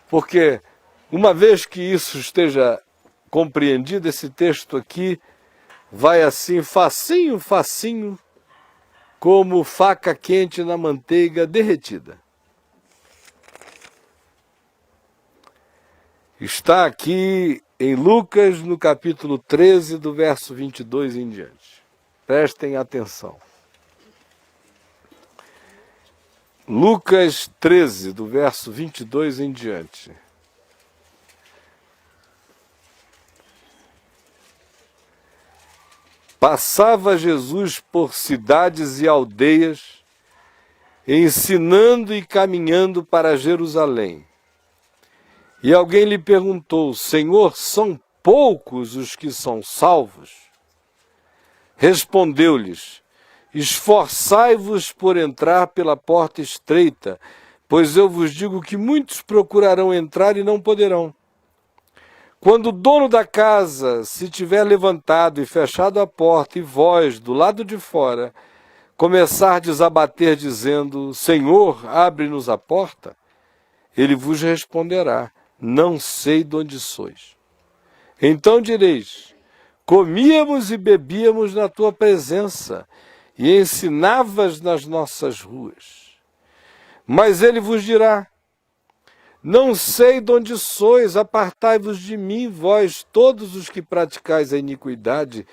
Porque uma vez que isso esteja compreendido, esse texto aqui vai assim, facinho, facinho, como faca quente na manteiga derretida. Está aqui em Lucas, no capítulo 13, do verso 22 em diante. Prestem atenção. Lucas 13, do verso 22 em diante. Passava Jesus por cidades e aldeias, ensinando e caminhando para Jerusalém. E alguém lhe perguntou: Senhor, são poucos os que são salvos? Respondeu-lhes: esforçai-vos por entrar pela porta estreita, pois eu vos digo que muitos procurarão entrar e não poderão. Quando o dono da casa se tiver levantado e fechado a porta, e vós, do lado de fora, começardes a bater dizendo: Senhor, abre-nos a porta, ele vos responderá: não sei de onde sois. Então direis: comíamos e bebíamos na tua presença, e ensinavas nas nossas ruas. Mas ele vos dirá: não sei de onde sois, apartai-vos de mim, vós, todos os que praticais a iniquidade.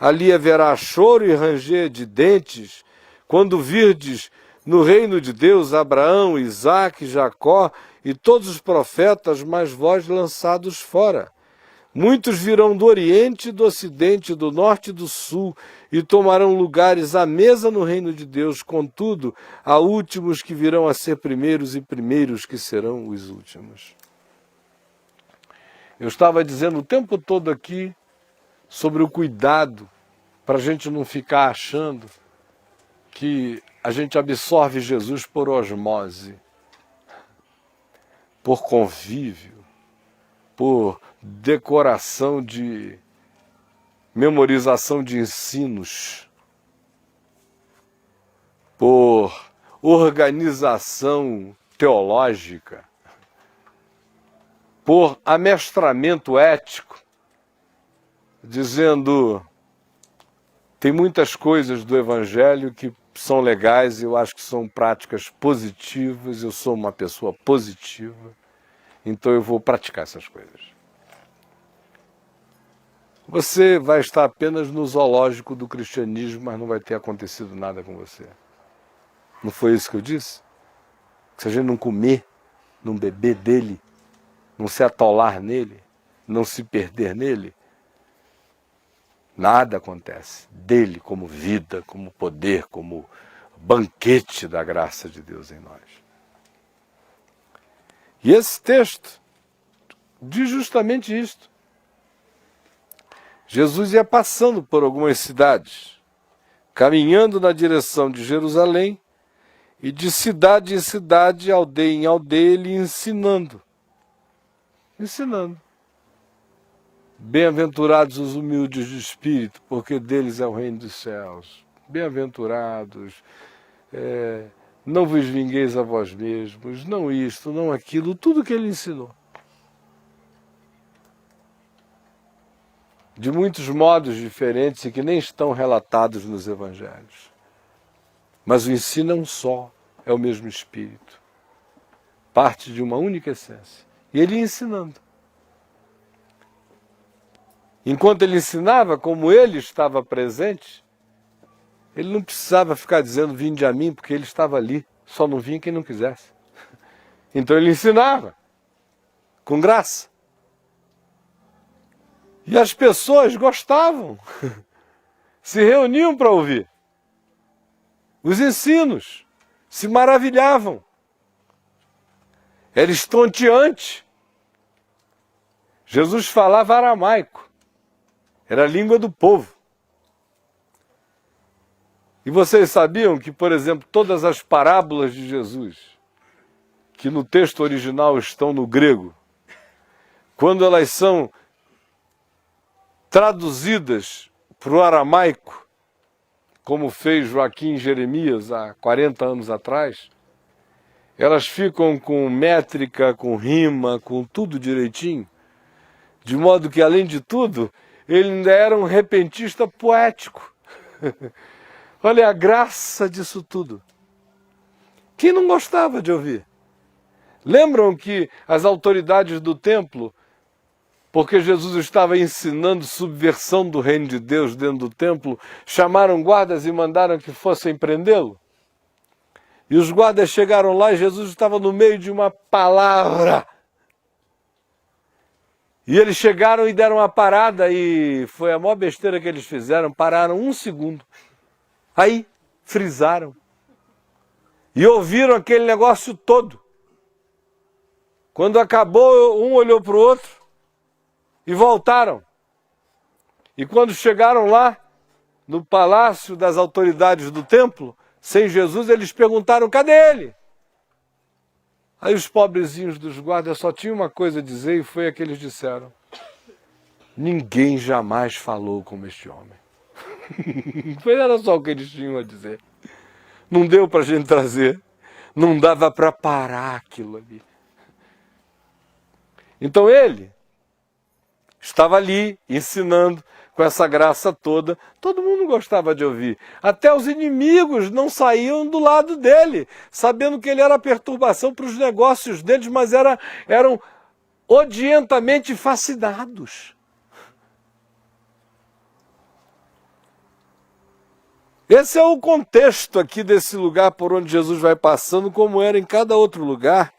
Ali haverá choro e ranger de dentes, quando virdes no reino de Deus Abraão, Isaque, Jacó e todos os profetas, mas vós lançados fora. Muitos virão do Oriente, do Ocidente, do Norte e do Sul, e tomarão lugares à mesa no reino de Deus. Contudo, há últimos que virão a ser primeiros, e primeiros que serão os últimos. Eu estava dizendo o tempo todo aqui sobre o cuidado para a gente não ficar achando que a gente absorve Jesus por osmose, por convívio, por decoração de memorização de ensinos, por organização teológica, por amestramento ético, dizendo: tem muitas coisas do Evangelho que são legais, eu acho que são práticas positivas, eu sou uma pessoa positiva, então eu vou praticar essas coisas. Você vai estar apenas no zoológico do cristianismo, mas não vai ter acontecido nada com você. Não foi isso que eu disse? Se a gente não comer, não beber dele, não se atolar nele, não se perder nele, nada acontece dele como vida, como poder, como banquete da graça de Deus em nós. E esse texto diz justamente isto. Jesus ia passando por algumas cidades, caminhando na direção de Jerusalém, e de cidade em cidade, aldeia em aldeia, ele ensinando. Bem-aventurados os humildes de espírito, porque deles é o reino dos céus. Bem-aventurados, não vos vingueis a vós mesmos, não isto, não aquilo, tudo que ele ensinou. De muitos modos diferentes e que nem estão relatados nos evangelhos. Mas o ensino é um só, é o mesmo Espírito. Parte de uma única essência. E ele ia ensinando. Enquanto ele ensinava, como ele estava presente, ele não precisava ficar dizendo: vinde a mim, porque ele estava ali. Só não vinha quem não quisesse. Então ele ensinava, com graça. E as pessoas gostavam, se reuniam para ouvir os ensinos, se maravilhavam. Era estonteante. Jesus falava aramaico, era a língua do povo. E vocês sabiam que, por exemplo, todas as parábolas de Jesus, que no texto original estão no grego, quando elas são traduzidas para o aramaico, como fez Joaquim Jeremias há 40 anos atrás, Elas ficam com métrica, com rima, com tudo direitinho. De modo que, além de tudo, ele ainda era um repentista poético. Olha a graça disso tudo. Quem não gostava de ouvir? Lembram que as autoridades do templo, porque Jesus estava ensinando subversão do reino de Deus dentro do templo, chamaram guardas e mandaram que fossem prendê-lo? E os guardas chegaram lá e Jesus estava no meio de uma palavra. E eles chegaram e deram uma parada e foi a maior besteira que eles fizeram, pararam 1 segundo. Aí, frisaram. E ouviram aquele negócio todo. Quando acabou, um olhou para o outro e voltaram. E quando chegaram lá, no palácio das autoridades do templo, sem Jesus, eles perguntaram, cadê ele? Aí os pobrezinhos dos guardas só tinham uma coisa a dizer e foi a que eles disseram. Ninguém jamais falou como este homem. Era só o que eles tinham a dizer. Não deu para a gente trazer. Não dava para parar aquilo ali. Então ele estava ali ensinando com essa graça toda. Todo mundo gostava de ouvir. Até os inimigos não saíam do lado dele, sabendo que ele era perturbação para os negócios deles, mas eram odientamente fascinados. Esse é o contexto aqui desse lugar por onde Jesus vai passando, como era em cada outro lugar.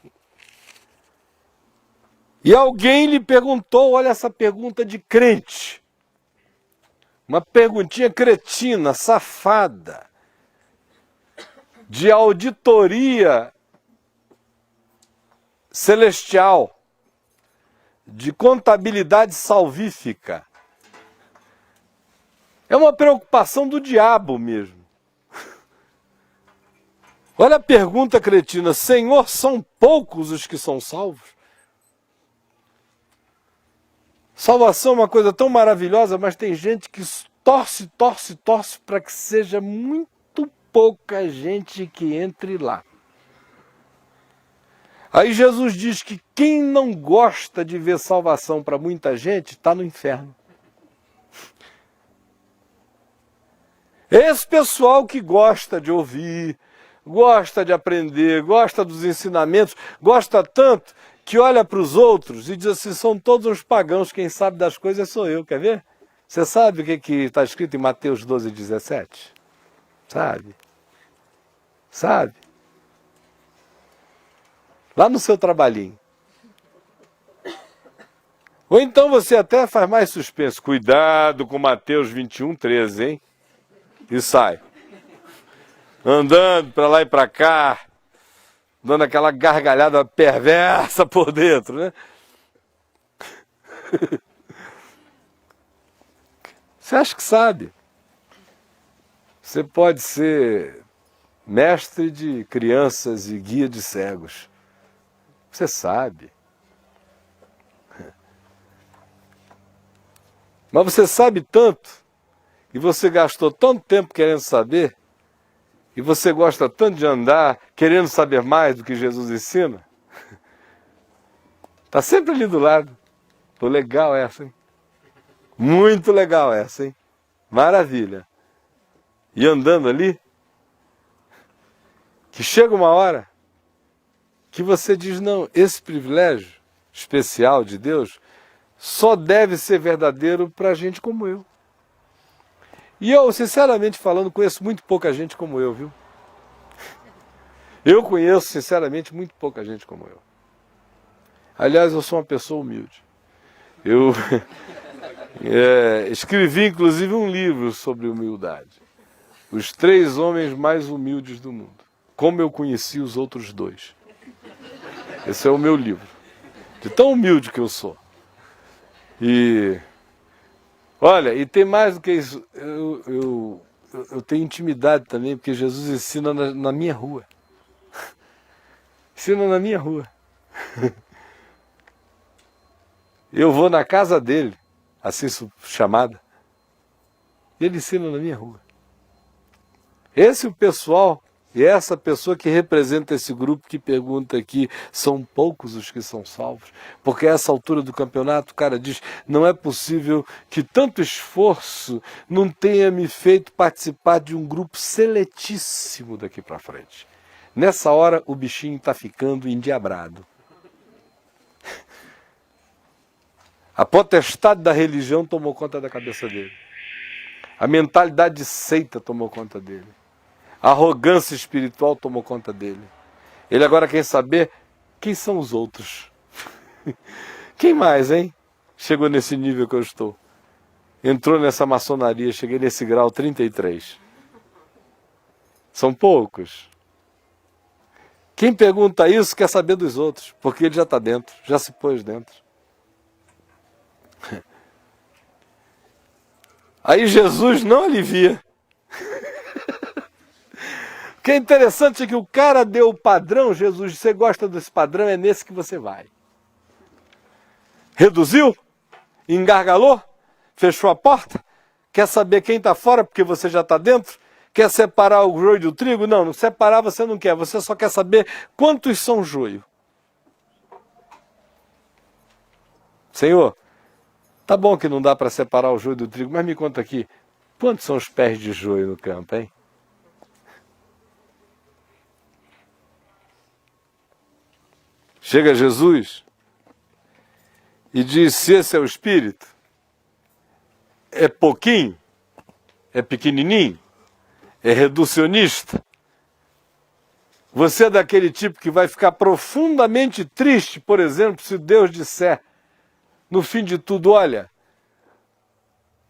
E alguém lhe perguntou, olha essa pergunta de crente. Uma perguntinha cretina, safada, de auditoria celestial, de contabilidade salvífica. É uma preocupação do diabo mesmo. Olha a pergunta cretina, Senhor, são poucos os que são salvos? Salvação é uma coisa tão maravilhosa, mas tem gente que torce para que seja muito pouca gente que entre lá. Aí Jesus diz que quem não gosta de ver salvação para muita gente está no inferno. Esse pessoal que gosta de ouvir, gosta de aprender, gosta dos ensinamentos, gosta tanto que olha para os outros e diz assim, são todos uns pagãos, quem sabe das coisas sou eu, quer ver? Você sabe o que está escrito em Mateus 12:17? Sabe? Sabe? Lá no seu trabalhinho. Ou então você até faz mais suspense, cuidado com Mateus 21:13, hein? E sai. Andando para lá e para cá, dando aquela gargalhada perversa por dentro, né? Você acha que sabe? Você pode ser mestre de crianças e guia de cegos. Você sabe. Mas você sabe tanto, e você gastou tanto tempo querendo saber, e você gosta tanto de andar querendo saber mais do que Jesus ensina. Está sempre ali do lado. Pô, legal essa, hein? Muito legal essa, hein? Maravilha. E andando ali, que chega uma hora que você diz, não, esse privilégio especial de Deus só deve ser verdadeiro para gente como eu. E eu, sinceramente falando, conheço muito pouca gente como eu, viu? Eu conheço, sinceramente, muito pouca gente como eu. Aliás, eu sou uma pessoa humilde. Eu escrevi, inclusive, um livro sobre humildade. Os 3 homens mais humildes do mundo. Como eu conheci os outros 2. Esse é o meu livro. De tão humilde que eu sou. E... olha, e tem mais do que isso. Eu tenho intimidade também, porque Jesus ensina na minha rua. Ensina na minha rua. Eu vou na casa dele, assim chamada, e ele ensina na minha rua. Esse é o pessoal E é essa pessoa que representa esse grupo que pergunta aqui, são poucos os que são salvos? Porque a essa altura do campeonato, o cara diz, não é possível que tanto esforço não tenha me feito participar de um grupo seletíssimo daqui para frente. Nessa hora o bichinho está ficando endiabrado. A potestade da religião tomou conta da cabeça dele. A mentalidade de seita tomou conta dele. A arrogância espiritual tomou conta dele. Ele agora quer saber quem são os outros. Quem mais, hein? Chegou nesse nível que eu estou. Entrou nessa maçonaria, cheguei nesse grau 33. São poucos. Quem pergunta isso quer saber dos outros, porque ele já está dentro, já se pôs dentro. Aí Jesus não alivia. O que é interessante é que o cara deu o padrão, Jesus, você gosta desse padrão, é nesse que você vai. Reduziu? Engargalou? Fechou a porta? Quer saber quem está fora porque você já está dentro? Quer separar o joio do trigo? Não, separar você não quer, você só quer saber quantos são joio. Senhor, tá bom que não dá para separar o joio do trigo, mas me conta aqui, quantos são os pés de joio no campo, hein? Chega Jesus e diz, se esse é o Espírito, é pouquinho, é pequenininho, é reducionista. Você é daquele tipo que vai ficar profundamente triste, por exemplo, se Deus disser, no fim de tudo, olha,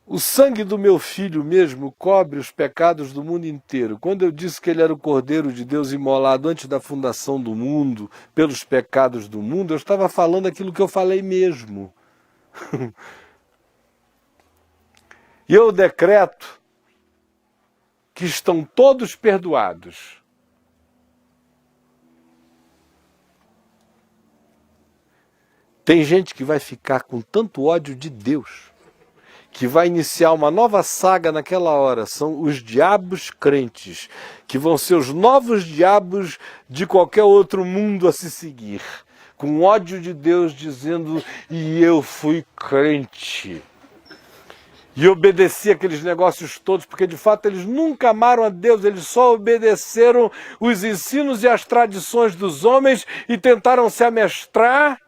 o sangue do meu filho mesmo cobre os pecados do mundo inteiro. Quando eu disse que ele era o Cordeiro de Deus imolado antes da fundação do mundo, pelos pecados do mundo, eu estava falando aquilo que eu falei mesmo. E eu decreto que estão todos perdoados. Tem gente que vai ficar com tanto ódio de Deus, que vai iniciar uma nova saga naquela hora. São os diabos crentes, que vão ser os novos diabos de qualquer outro mundo a se seguir. Com ódio de Deus dizendo, e eu fui crente. E obedeci aqueles negócios todos, porque de fato eles nunca amaram a Deus, eles só obedeceram os ensinos e as tradições dos homens e tentaram se amestrar.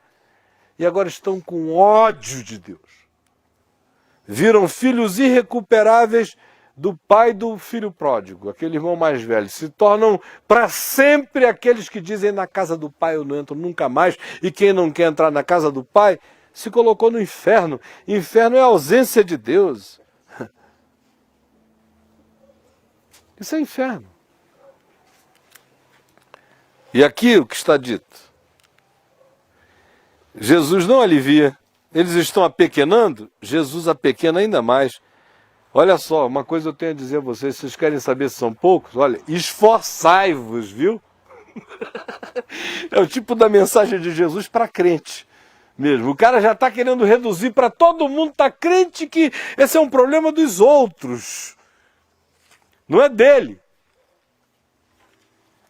E agora estão com ódio de Deus. Viram filhos irrecuperáveis do pai do filho pródigo, aquele irmão mais velho. Se tornam para sempre aqueles que dizem, na casa do pai eu não entro nunca mais. E quem não quer entrar na casa do pai, se colocou no inferno. Inferno é a ausência de Deus. Isso é inferno. E aqui o que está dito. Jesus não alivia. Eles estão apequenando, Jesus apequena ainda mais. Olha só, uma coisa eu tenho a dizer a vocês, vocês querem saber se são poucos? Olha, esforçai-vos, viu? É o tipo da mensagem de Jesus para crente mesmo. O cara já está querendo reduzir para todo mundo, está crente que esse é um problema dos outros. Não é dele.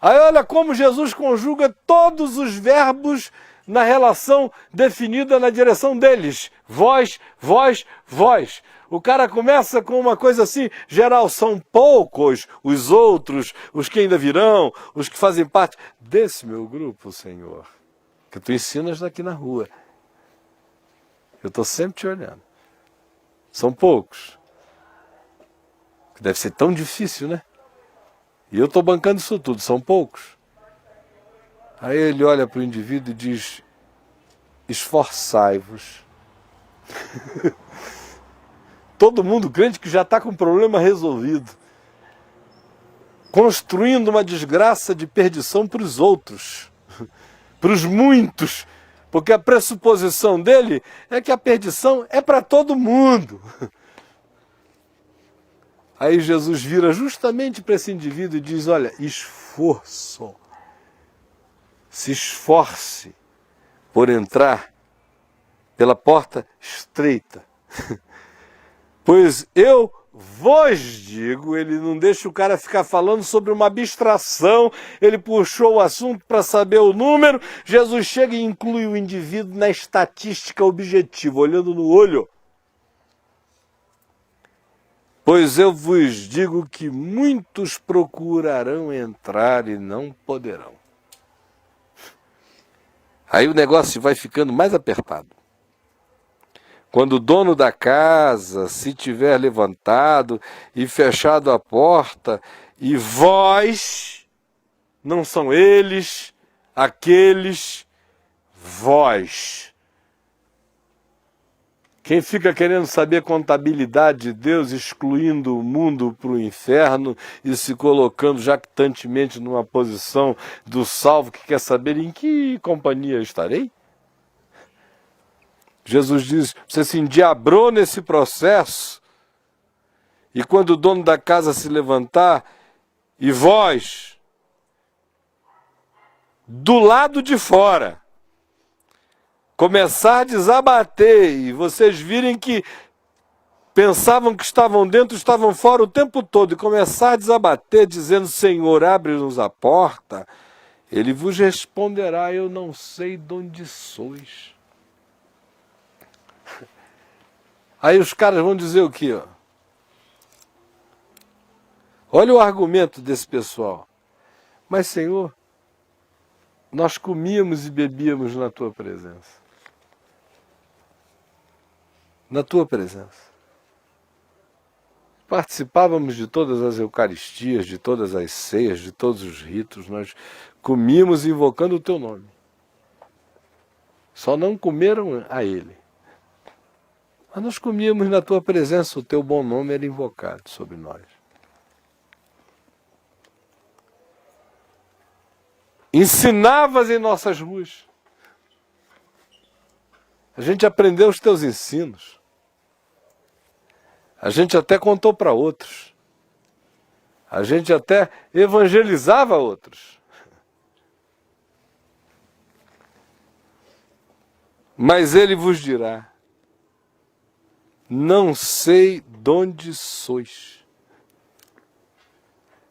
Aí olha como Jesus conjuga todos os verbos na relação definida na direção deles. Vós, vós, vós. O cara começa com uma coisa assim, geral, são poucos os outros, os que ainda virão, os que fazem parte desse meu grupo, Senhor, que tu ensinas daqui na rua. Eu estou sempre te olhando. São poucos. Deve ser tão difícil, né? E eu estou bancando isso tudo, são poucos. Aí ele olha para o indivíduo e diz, esforçai-vos. Todo mundo crente que já está com o problema resolvido. Construindo uma desgraça de perdição para os outros. Para os muitos. Porque a pressuposição dele é que a perdição é para todo mundo. Aí Jesus vira justamente para esse indivíduo e diz, olha, esforço. Se esforce por entrar pela porta estreita, pois eu vos digo, ele não deixa o cara ficar falando sobre uma abstração, ele puxou o assunto para saber o número, Jesus chega e inclui o indivíduo na estatística objetiva, olhando no olho. Pois eu vos digo que muitos procurarão entrar e não poderão. Aí o negócio vai ficando mais apertado. Quando o dono da casa se tiver levantado e fechado a porta, e vós, não são eles, aqueles, vós. Quem fica querendo saber contabilidade de Deus, excluindo o mundo para o inferno e se colocando jactantemente numa posição do salvo que quer saber em que companhia estarei? Jesus diz, você se endiabrou nesse processo, e quando o dono da casa se levantar, e vós, do lado de fora, começar a desabater, e vocês virem que pensavam que estavam dentro, estavam fora o tempo todo, e começar a desabater, dizendo, Senhor, abre-nos a porta, ele vos responderá, eu não sei de onde sois. Aí os caras vão dizer o quê? Olha o argumento desse pessoal. Mas, Senhor, nós comíamos e bebíamos na Tua presença. Na Tua presença. Participávamos de todas as Eucaristias, de todas as ceias, de todos os ritos. Nós comíamos invocando o Teu nome. Só não comeram a Ele. Mas nós comíamos na Tua presença, o Teu bom nome era invocado sobre nós. Ensinavas em nossas ruas. A gente aprendeu os Teus ensinos. A gente até contou para outros. A gente até evangelizava outros. Mas Ele vos dirá, não sei de onde sois.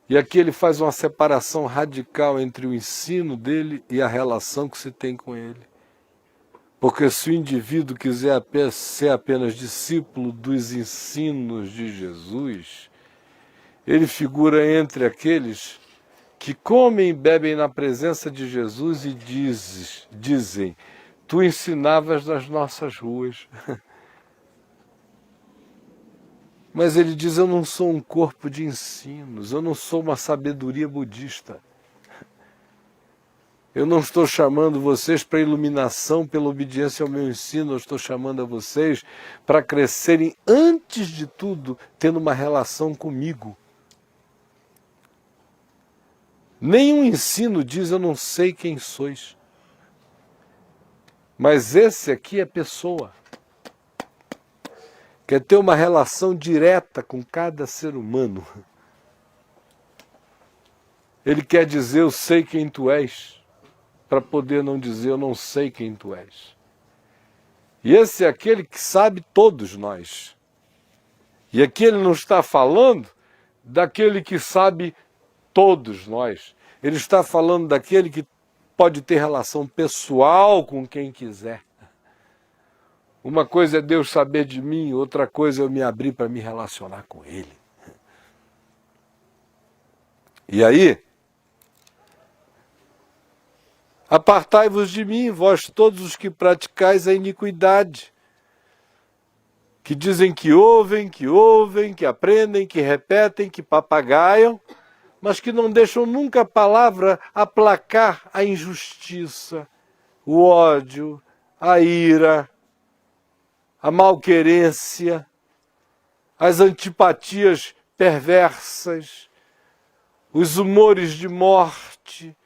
E aqui ele faz uma separação radical entre o ensino dele e a relação que se tem com ele. Porque se o indivíduo quiser ser apenas discípulo dos ensinos de Jesus, ele figura entre aqueles que comem e bebem na presença de Jesus e dizem, tu ensinavas nas nossas ruas. Mas ele diz, eu não sou um corpo de ensinos, eu não sou uma sabedoria budista. Eu não estou chamando vocês para iluminação pela obediência ao meu ensino, eu estou chamando a vocês para crescerem, antes de tudo, tendo uma relação comigo. Nenhum ensino diz, eu não sei quem sois. Mas esse aqui é pessoa. Quer ter uma relação direta com cada ser humano. Ele quer dizer, eu sei quem tu és, para poder não dizer, eu não sei quem tu és. E esse é aquele que sabe todos nós. E aqui ele não está falando daquele que sabe todos nós. Ele está falando daquele que pode ter relação pessoal com quem quiser. Uma coisa é Deus saber de mim, outra coisa é eu me abrir para me relacionar com Ele. E aí, apartai-vos de mim, vós todos os que praticais a iniquidade, que dizem que ouvem, que aprendem, que repetem, que papagaiam, mas que não deixam nunca a palavra aplacar a injustiça, o ódio, a ira, a malquerência, as antipatias perversas, os humores de morte,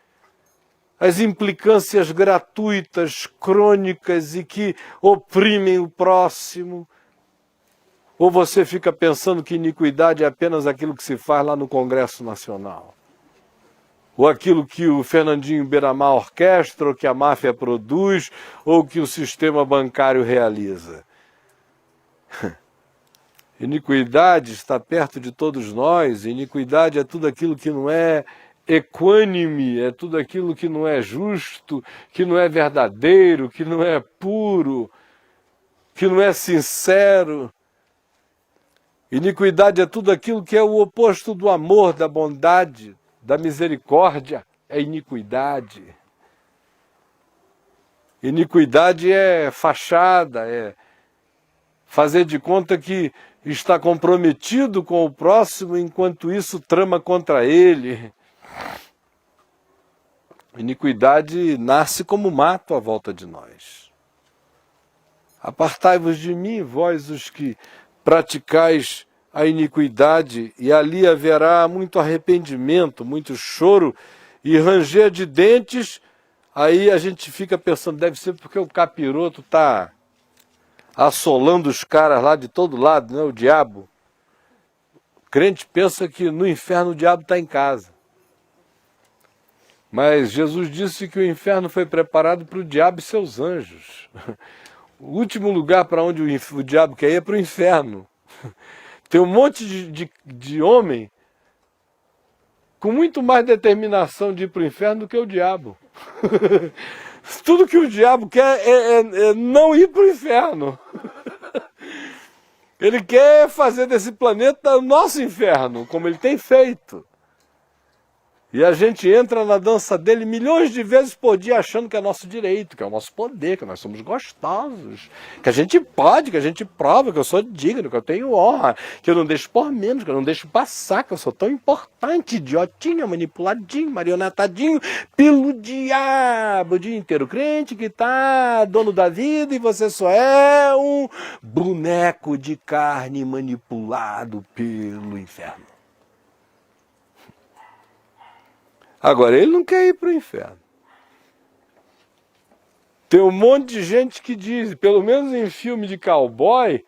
as implicâncias gratuitas, crônicas e que oprimem o próximo. Ou você fica pensando que iniquidade é apenas aquilo que se faz lá no Congresso Nacional? Ou aquilo que o Fernandinho Beiramar orquestra, ou que a máfia produz, ou que o sistema bancário realiza? Iniquidade está perto de todos nós. Iniquidade é tudo aquilo que não é equânime, é tudo aquilo que não é justo, que não é verdadeiro, que não é puro, que não é sincero. Iniquidade é tudo aquilo que é o oposto do amor, da bondade, da misericórdia. É iniquidade. Iniquidade é fachada, é fazer de conta que está comprometido com o próximo, enquanto isso trama contra ele. Iniquidade nasce como mato à volta de nós. Apartai-vos de mim, vós os que praticais a iniquidade, e ali haverá muito arrependimento, muito choro e ranger de dentes. Aí a gente fica pensando, deve ser porque o capiroto está assolando os caras lá de todo lado, né? O diabo. O crente pensa que no inferno o diabo está em casa. Mas Jesus disse que o inferno foi preparado para o diabo e seus anjos. O último lugar para onde o diabo quer ir é para o inferno. Tem um monte de homem com muito mais determinação de ir para o inferno do que o diabo. Tudo que o diabo quer é não ir para o inferno. Ele quer fazer desse planeta o nosso inferno, como ele tem feito. E a gente entra na dança dele milhões de vezes por dia achando que é nosso direito, que é o nosso poder, que nós somos gostosos, que a gente pode, que a gente prova, que eu sou digno, que eu tenho honra, que eu não deixo por menos, que eu não deixo passar, que eu sou tão importante, idiotinho, manipuladinho, marionetadinho, pelo diabo o dia inteiro. Crente que tá dono da vida e você só é um boneco de carne manipulado pelo inferno. Agora, ele não quer ir para o inferno. Tem um monte de gente que diz, pelo menos em filme de cowboy,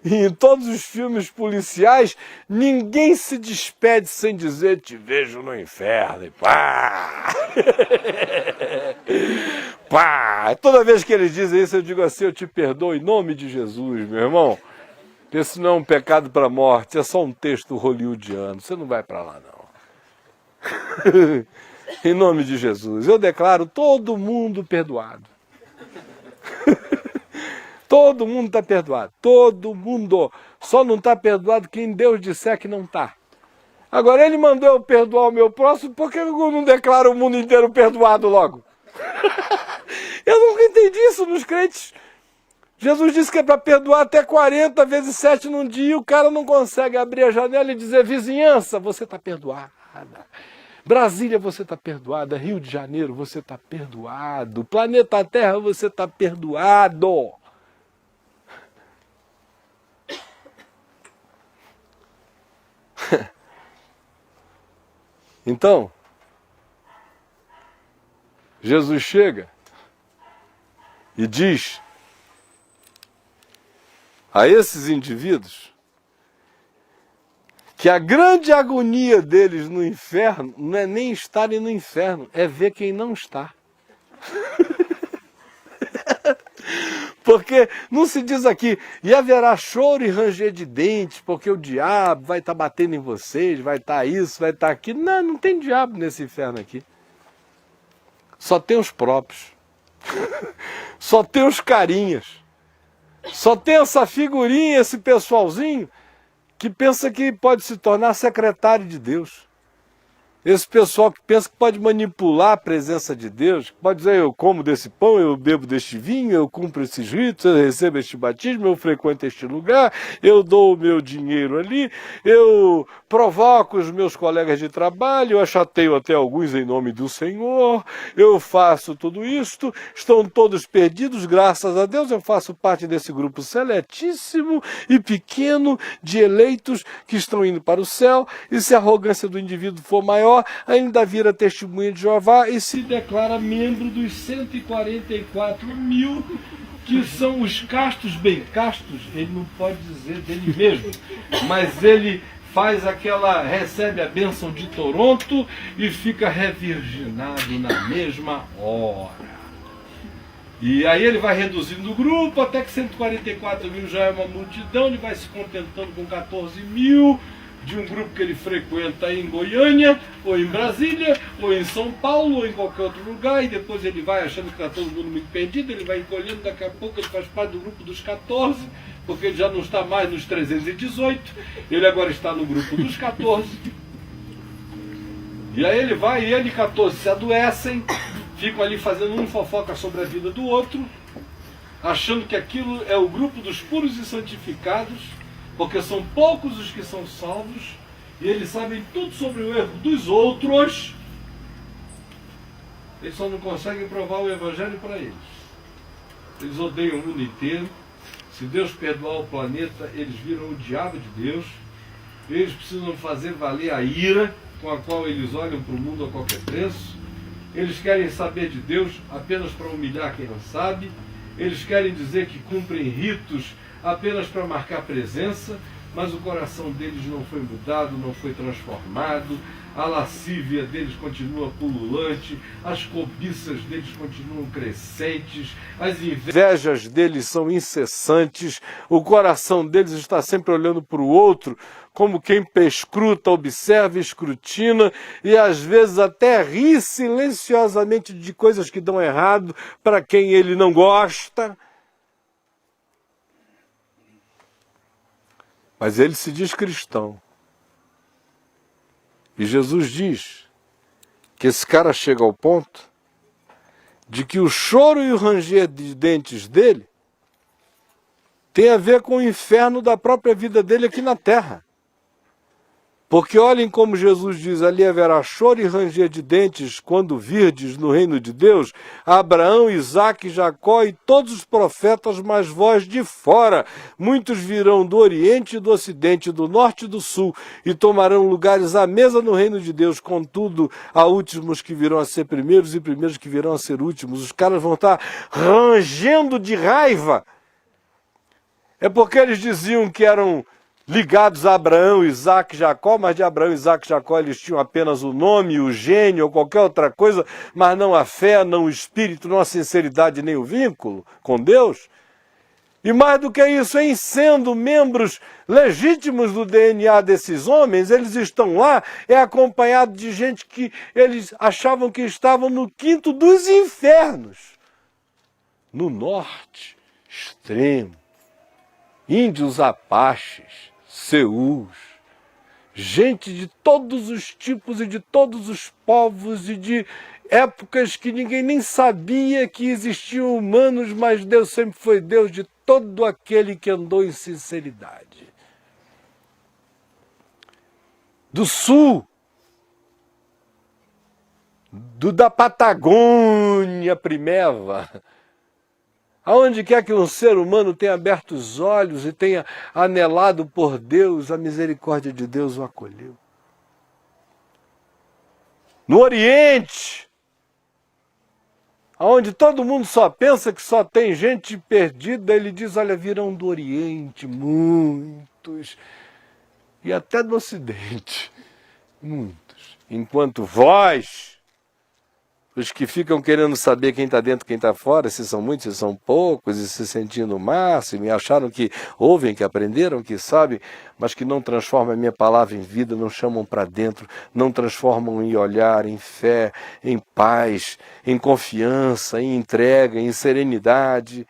e em todos os filmes policiais, ninguém se despede sem dizer, te vejo no inferno, e pá! Pá! Toda vez que eles dizem isso, eu digo assim, eu te perdoo em nome de Jesus, meu irmão. Esse não é um pecado para a morte, é só um texto hollywoodiano, você não vai para lá, não. Em nome de Jesus, eu declaro todo mundo perdoado. Todo mundo está perdoado. Todo mundo. Só não está perdoado quem Deus disser que não está. Agora ele mandou eu perdoar o meu próximo, por que eu não declaro o mundo inteiro perdoado logo? Eu nunca entendi isso nos crentes. Jesus disse que é para perdoar até 40 vezes 7 num dia, e o cara não consegue abrir a janela e dizer, vizinhança, você está perdoada. Brasília, você está perdoada. Rio de Janeiro, você está perdoado. Planeta Terra, você está perdoado. Então, Jesus chega e diz a esses indivíduos que a grande agonia deles no inferno não é nem estarem no inferno, é ver quem não está. Porque não se diz aqui, e haverá choro e ranger de dentes, porque o diabo vai estar batendo em vocês, vai estar isso, vai estar aquilo. Não, não tem diabo nesse inferno aqui. Só tem os próprios. Só tem os carinhas. Só tem essa figurinha, esse pessoalzinho, que pensa que pode se tornar secretário de Deus. Esse pessoal que pensa que pode manipular a presença de Deus, que pode dizer, eu como desse pão, eu bebo deste vinho, eu cumpro esses ritos, eu recebo este batismo, eu frequento este lugar, eu dou o meu dinheiro ali, eu provoco os meus colegas de trabalho, eu achateio até alguns em nome do Senhor, eu faço tudo isto, estão todos perdidos, graças a Deus, eu faço parte desse grupo seletíssimo e pequeno de eleitos que estão indo para o céu, e se a arrogância do indivíduo for maior, ainda vira testemunha de Jeová e se declara membro dos 144 mil que são os castos, bem castos, ele não pode dizer dele mesmo, mas ele faz recebe a bênção de Toronto e fica revirginado na mesma hora. E aí ele vai reduzindo o grupo, até que 144 mil já é uma multidão, ele vai se contentando com 14 mil, de um grupo que ele frequenta aí em Goiânia, ou em Brasília, ou em São Paulo, ou em qualquer outro lugar, e depois ele vai achando que está todo mundo muito perdido, ele vai encolhendo, daqui a pouco ele faz parte do grupo dos 14, porque ele já não está mais nos 318, ele agora está no grupo dos 14. E aí ele vai, e ele e 14 se adoecem, ficam ali fazendo um fofoca sobre a vida do outro, achando que aquilo é o grupo dos puros e santificados, porque são poucos os que são salvos, e eles sabem tudo sobre o erro dos outros, eles só não conseguem provar o evangelho para eles. Eles odeiam o mundo inteiro. Se Deus perdoar o planeta, eles viram o diabo de Deus. Eles precisam fazer valer a ira com a qual eles olham para o mundo a qualquer preço. Eles querem saber de Deus apenas para humilhar quem não sabe. Eles querem dizer que cumprem ritos apenas para marcar presença, mas o coração deles não foi mudado, não foi transformado. A lascívia deles continua pululante, as cobiças deles continuam crescentes, as invejas deles são incessantes, o coração deles está sempre olhando para o outro, como quem perscruta, observa, escrutina, e às vezes até ri silenciosamente de coisas que dão errado para quem ele não gosta. Mas ele se diz cristão. E Jesus diz que esse cara chega ao ponto de que o choro e o ranger de dentes dele tem a ver com o inferno da própria vida dele aqui na terra. Porque olhem como Jesus diz, ali haverá choro e ranger de dentes quando virdes no reino de Deus Abraão, Isaque, Jacó e todos os profetas, mas vós de fora. Muitos virão do oriente e do ocidente, do norte e do sul, e tomarão lugares à mesa no reino de Deus. Contudo, há últimos que virão a ser primeiros e primeiros que virão a ser últimos. Os caras vão estar rangendo de raiva. É porque eles diziam que eram ligados a Abraão, Isaque, Jacó, mas de Abraão, Isaque e Jacó eles tinham apenas o nome, o gênio ou qualquer outra coisa, mas não a fé, não o espírito, não a sinceridade nem o vínculo com Deus. E mais do que isso, em sendo membros legítimos do DNA desses homens, eles estão lá, acompanhados de gente que eles achavam que estavam no quinto dos infernos, no norte extremo, índios apaches, Seus, gente de todos os tipos e de todos os povos e de épocas que ninguém nem sabia que existiam humanos, mas Deus sempre foi Deus de todo aquele que andou em sinceridade. Do sul, da Patagônia primeva, aonde quer que um ser humano tenha aberto os olhos e tenha anelado por Deus, a misericórdia de Deus o acolheu. No Oriente, aonde todo mundo só pensa que só tem gente perdida, ele diz, olha, virão do Oriente muitos, e até do Ocidente, muitos. Enquanto vós, os que ficam querendo saber quem está dentro, quem está fora, se são muitos, se são poucos, e se sentindo o máximo, e acharam que ouvem, que aprenderam, que sabem, mas que não transformam a minha palavra em vida, não chamam para dentro, não transformam em olhar, em fé, em paz, em confiança, em entrega, em serenidade.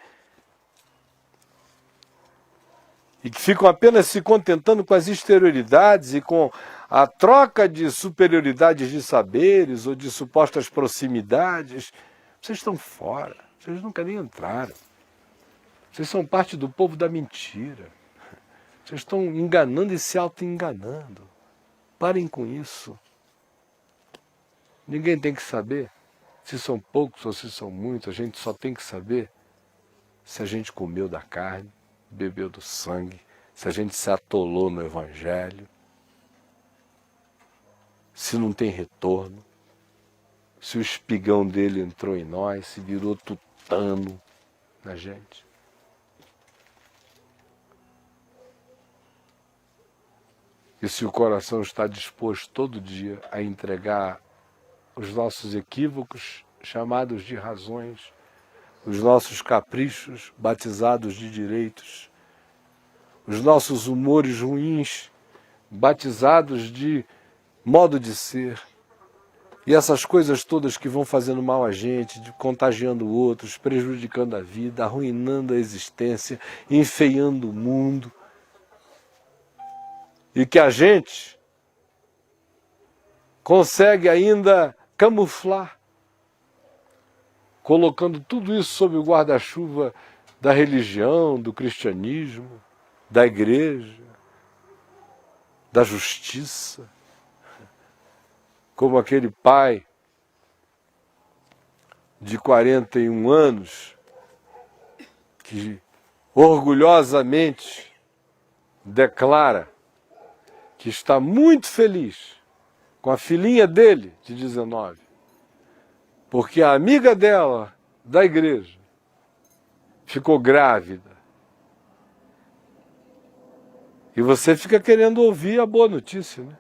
E que ficam apenas se contentando com as exterioridades e com a troca de superioridades de saberes ou de supostas proximidades. Vocês estão fora, vocês nunca nem entraram. Vocês são parte do povo da mentira. Vocês estão enganando e se auto-enganando. Parem com isso. Ninguém tem que saber se são poucos ou se são muitos. A gente só tem que saber se a gente comeu da carne, bebeu do sangue, se a gente se atolou no Evangelho, se não tem retorno, se o espigão dele entrou em nós, se virou tutano na gente. E se o coração está disposto todo dia a entregar os nossos equívocos, chamados de razões, os nossos caprichos batizados de direitos, os nossos humores ruins batizados de modo de ser, e essas coisas todas que vão fazendo mal a gente, contagiando outros, prejudicando a vida, arruinando a existência, enfeiando o mundo, e que a gente consegue ainda camuflar, colocando tudo isso sob o guarda-chuva da religião, do cristianismo, da igreja, da justiça, como aquele pai de 41 anos que orgulhosamente declara que está muito feliz com a filhinha dele, de 19, porque a amiga dela, da igreja, ficou grávida. E você fica querendo ouvir a boa notícia, né?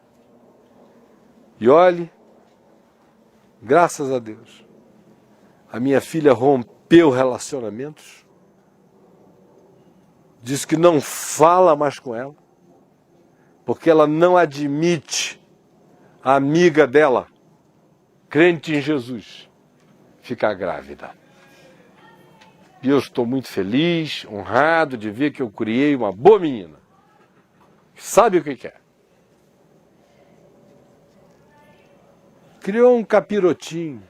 E olhe, graças a Deus, a minha filha rompeu relacionamentos, diz que não fala mais com ela, porque ela não admite a amiga dela, crente em Jesus, ficar grávida. E eu estou muito feliz, honrado de ver que eu criei uma boa menina, que sabe o que quer. Criou um capirotinho,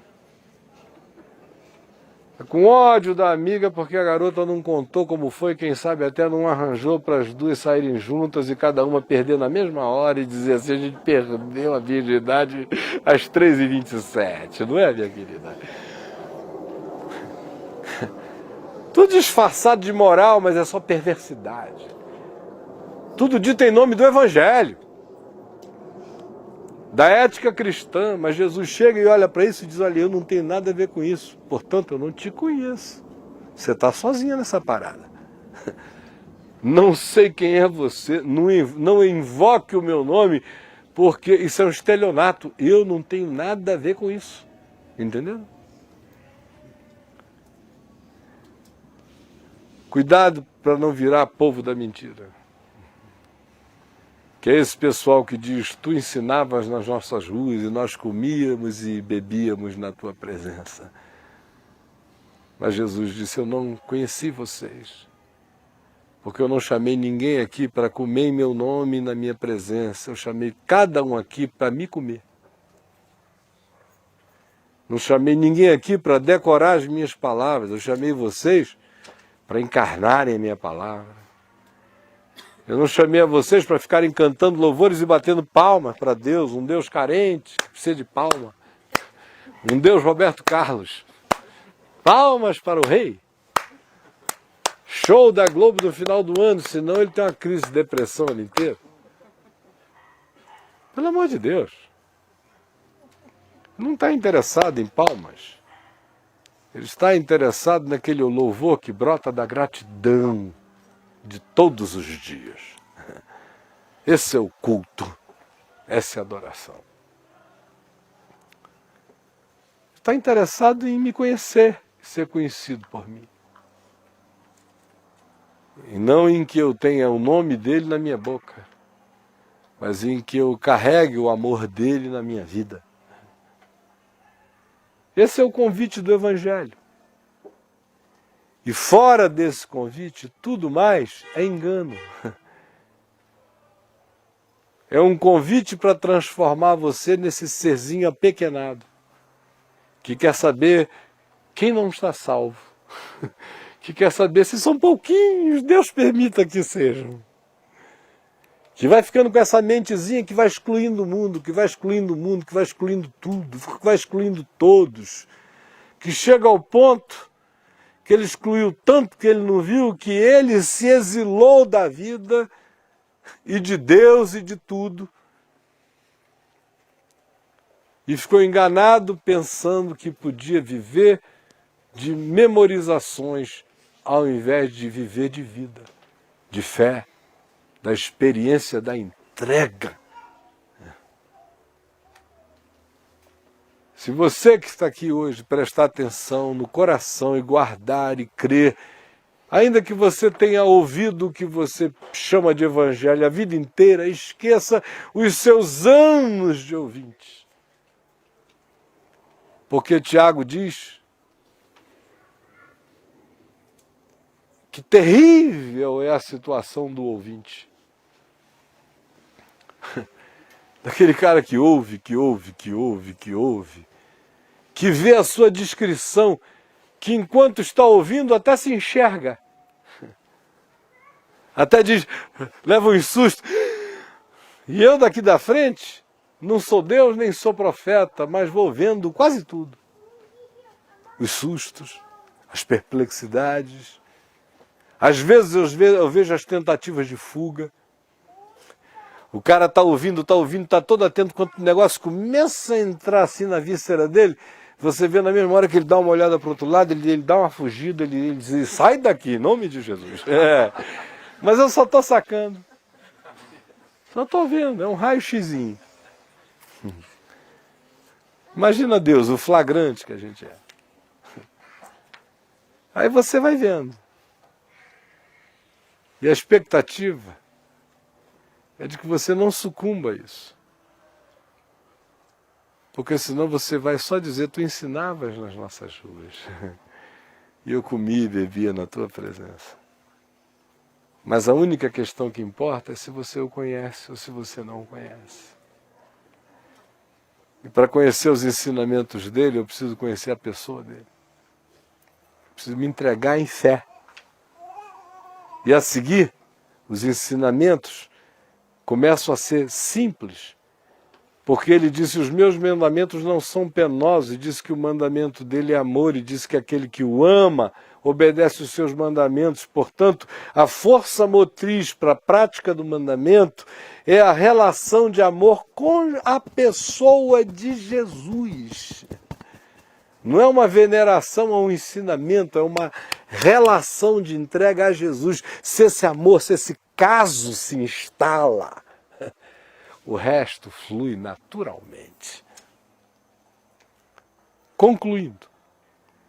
com ódio da amiga porque a garota não contou como foi, quem sabe até não arranjou para as duas saírem juntas e cada uma perder na mesma hora e dizer assim, a gente perdeu a virgindade às 3h27, não é, minha querida? Tudo disfarçado de moral, mas é só perversidade. Tudo dito em nome do Evangelho, da ética cristã, mas Jesus chega e olha para isso e diz, olha, eu não tenho nada a ver com isso, portanto eu não te conheço. Você está sozinha nessa parada. Não sei quem é você, não invoque o meu nome, porque isso é um estelionato. Eu não tenho nada a ver com isso. Entendeu? Cuidado para não virar povo da mentira. Que é esse pessoal que diz, tu ensinavas nas nossas ruas e nós comíamos e bebíamos na tua presença. Mas Jesus disse, eu não conheci vocês, porque eu não chamei ninguém aqui para comer em meu nome e na minha presença, eu chamei cada um aqui para me comer. Não chamei ninguém aqui para decorar as minhas palavras, eu chamei vocês para encarnarem a minha palavra. Eu não chamei a vocês para ficarem cantando louvores e batendo palmas para Deus, um Deus carente, que precisa de palma. Um Deus Roberto Carlos. Palmas para o rei. Show da Globo no final do ano, senão ele tem uma crise de depressão o ano inteiro. Pelo amor de Deus. Não está interessado em palmas. Ele está interessado naquele louvor que brota da gratidão de todos os dias. Esse é o culto, essa é a adoração. Está interessado em me conhecer, ser conhecido por mim. E não em que eu tenha o nome dele na minha boca, mas em que eu carregue o amor dele na minha vida. Esse é o convite do Evangelho. E fora desse convite, tudo mais é engano. É um convite para transformar você nesse serzinho apequenado, que quer saber quem não está salvo, que quer saber se são pouquinhos, Deus permita que sejam. Que vai ficando com essa mentezinha que vai excluindo o mundo, que vai excluindo o mundo, que vai excluindo tudo, que vai excluindo todos, que chega ao ponto que ele excluiu tanto que ele não viu, que ele se exilou da vida e de Deus e de tudo. E ficou enganado pensando que podia viver de memorizações ao invés de viver de vida, de fé, da experiência da entrega. Se você que está aqui hoje prestar atenção no coração e guardar e crer, ainda que você tenha ouvido o que você chama de evangelho a vida inteira, esqueça os seus anos de ouvinte. Porque Tiago diz que terrível é a situação do ouvinte. Daquele cara que ouve, que vê a sua descrição, que enquanto está ouvindo até se enxerga. Até diz, leva um susto. E eu daqui da frente, não sou Deus nem sou profeta, mas vou vendo quase tudo. Os sustos, as perplexidades. Às vezes eu vejo as tentativas de fuga. O cara está ouvindo, está todo atento, quando o negócio começa a entrar assim na víscera dele, você vê na mesma hora que ele dá uma olhada para o outro lado, ele dá uma fugida, ele diz, sai daqui, em nome de Jesus. Mas eu só estou sacando. Só estou vendo, é um raio-xizinho. Imagina Deus, o flagrante que a gente é. Aí você vai vendo. E a expectativa é de que você não sucumba a isso. Porque senão você vai só dizer, tu ensinavas nas nossas ruas. E eu comia e bebia na tua presença. Mas a única questão que importa é se você o conhece ou se você não o conhece. E para conhecer os ensinamentos dele, eu preciso conhecer a pessoa dele. Eu preciso me entregar em fé. E a seguir, os ensinamentos começam a ser simples, porque ele disse, os meus mandamentos não são penosos, e disse que o mandamento dele é amor, e disse que aquele que o ama obedece os seus mandamentos. Portanto, a força motriz para a prática do mandamento é a relação de amor com a pessoa de Jesus. Não é uma veneração a um ensinamento, é uma relação de entrega a Jesus. Se esse amor, se esse caso se instala, o resto flui naturalmente. Concluindo,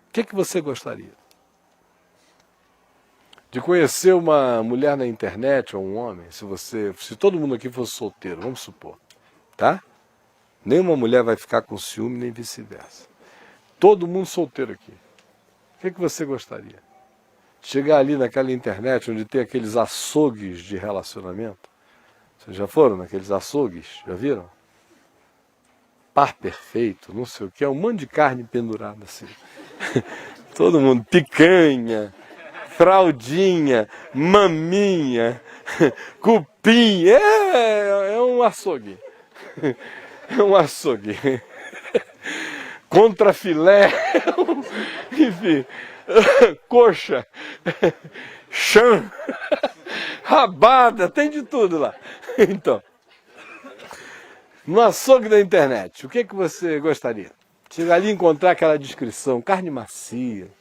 o que você gostaria? De conhecer uma mulher na internet ou um homem, se todo mundo aqui fosse solteiro, vamos supor, tá? Nenhuma mulher vai ficar com ciúme, nem vice-versa. Todo mundo solteiro aqui. O que você gostaria? Chegar ali naquela internet onde tem aqueles açougues de relacionamento. Vocês já foram naqueles açougues? Já viram? Par perfeito, não sei o que, é um monte de carne pendurada assim. Todo mundo, picanha, fraldinha, maminha, cupim, é um açougue. É um açougue. Contrafilé, enfim, coxa, chã, rabada, tem de tudo lá. Então, no açougue da internet, o que você gostaria? Chegar ali e encontrar aquela descrição, carne macia,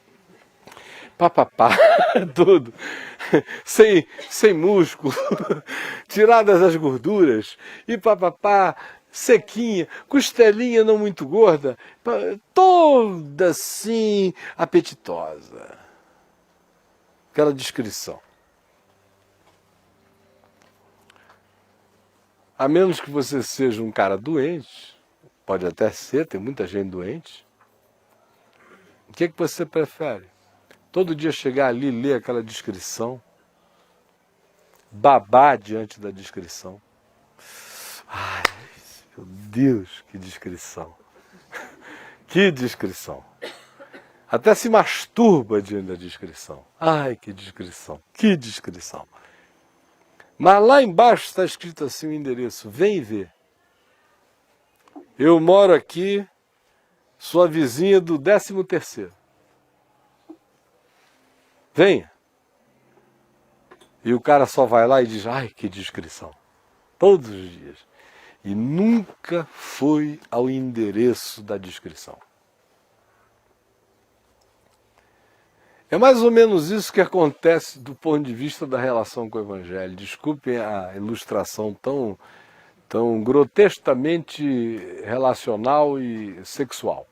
papapá, tudo, sem músculo, tiradas as gorduras, e papapá, sequinha, costelinha não muito gorda, toda assim apetitosa. Aquela descrição. A menos que você seja um cara doente, pode até ser, tem muita gente doente, o que você prefere? Todo dia chegar ali e ler aquela descrição, babar diante da descrição. Ai, meu Deus, que descrição. Que descrição. Até se masturba diante da descrição. Ai, que descrição, que descrição. Mas lá embaixo está escrito assim o endereço, vem e vê. Eu moro aqui, sua vizinha do 13º. Venha. E o cara só vai lá e diz, ai, que descrição. Todos os dias. E nunca foi ao endereço da descrição. É mais ou menos isso que acontece do ponto de vista da relação com o Evangelho. Desculpem a ilustração tão Então, grotescamente relacional e sexual.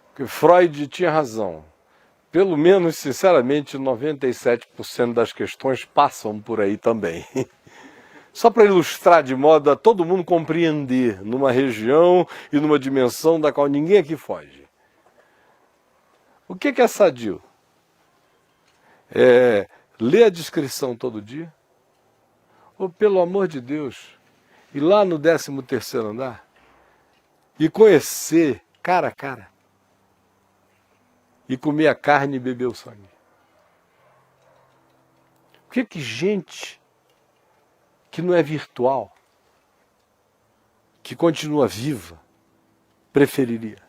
Porque Freud tinha razão. Pelo menos, sinceramente, 97% das questões passam por aí também. Só para ilustrar de modo a todo mundo compreender, numa região e numa dimensão da qual ninguém aqui foge. O que é sadio? É ler a descrição todo dia? Ou, pelo amor de Deus, ir lá no 13º andar e conhecer cara a cara e comer a carne e beber o sangue? O que gente que não é virtual, que continua viva, preferiria?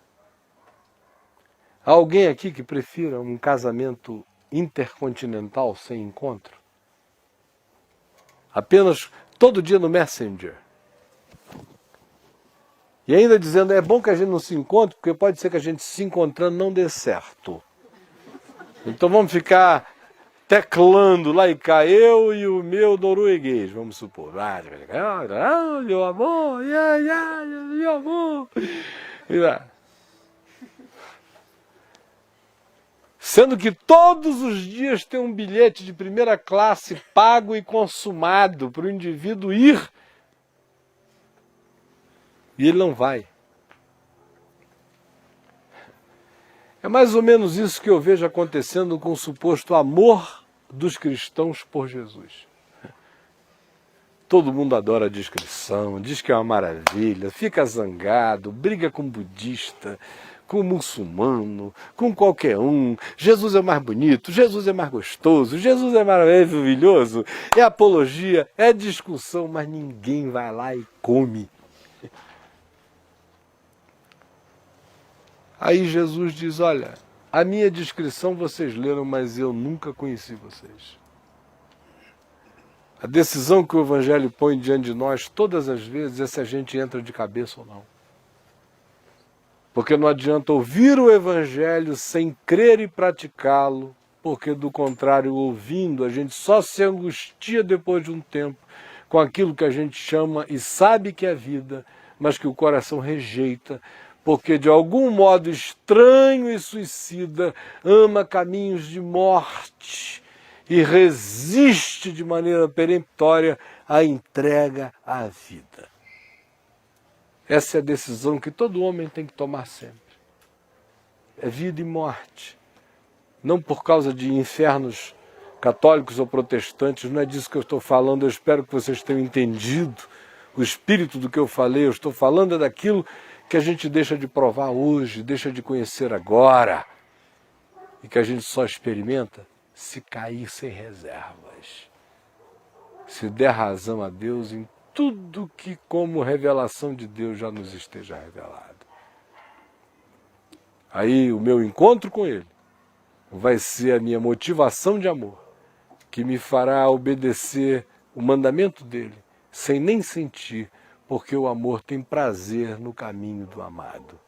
Há alguém aqui que prefira um casamento intercontinental sem encontro? Apenas todo dia no Messenger. E ainda dizendo, é bom que a gente não se encontre, porque pode ser que a gente se encontrando não dê certo. Então vamos ficar teclando lá e cá, eu e o meu norueguês, vamos supor. Meu amor, meu amor. Sendo que todos os dias tem um bilhete de primeira classe pago e consumado para o indivíduo ir. E ele não vai. É mais ou menos isso que eu vejo acontecendo com o suposto amor dos cristãos por Jesus. Todo mundo adora a descrição, diz que é uma maravilha, fica zangado, briga com budista, com muçulmano, com qualquer um. Jesus é mais bonito, Jesus é mais gostoso, Jesus é maravilhoso. É apologia, é discussão, mas ninguém vai lá e come. Aí Jesus diz, olha, a minha descrição vocês leram, mas eu nunca conheci vocês. A decisão que o Evangelho põe diante de nós todas as vezes é se a gente entra de cabeça ou não. Porque não adianta ouvir o Evangelho sem crer e praticá-lo, porque do contrário, ouvindo, a gente só se angustia depois de um tempo com aquilo que a gente chama e sabe que é vida, mas que o coração rejeita, porque de algum modo estranho e suicida ama caminhos de morte e resiste de maneira peremptória à entrega à vida. Essa é a decisão que todo homem tem que tomar sempre. É vida e morte. Não por causa de infernos católicos ou protestantes, não é disso que eu estou falando, eu espero que vocês tenham entendido o espírito do que eu falei, eu estou falando daquilo que a gente deixa de provar hoje, deixa de conhecer agora, e que a gente só experimenta se cair sem reservas, se der razão a Deus em tudo que como revelação de Deus já nos esteja revelado. Aí o meu encontro com Ele vai ser a minha motivação de amor, que me fará obedecer o mandamento dEle, sem nem sentir, porque o amor tem prazer no caminho do amado.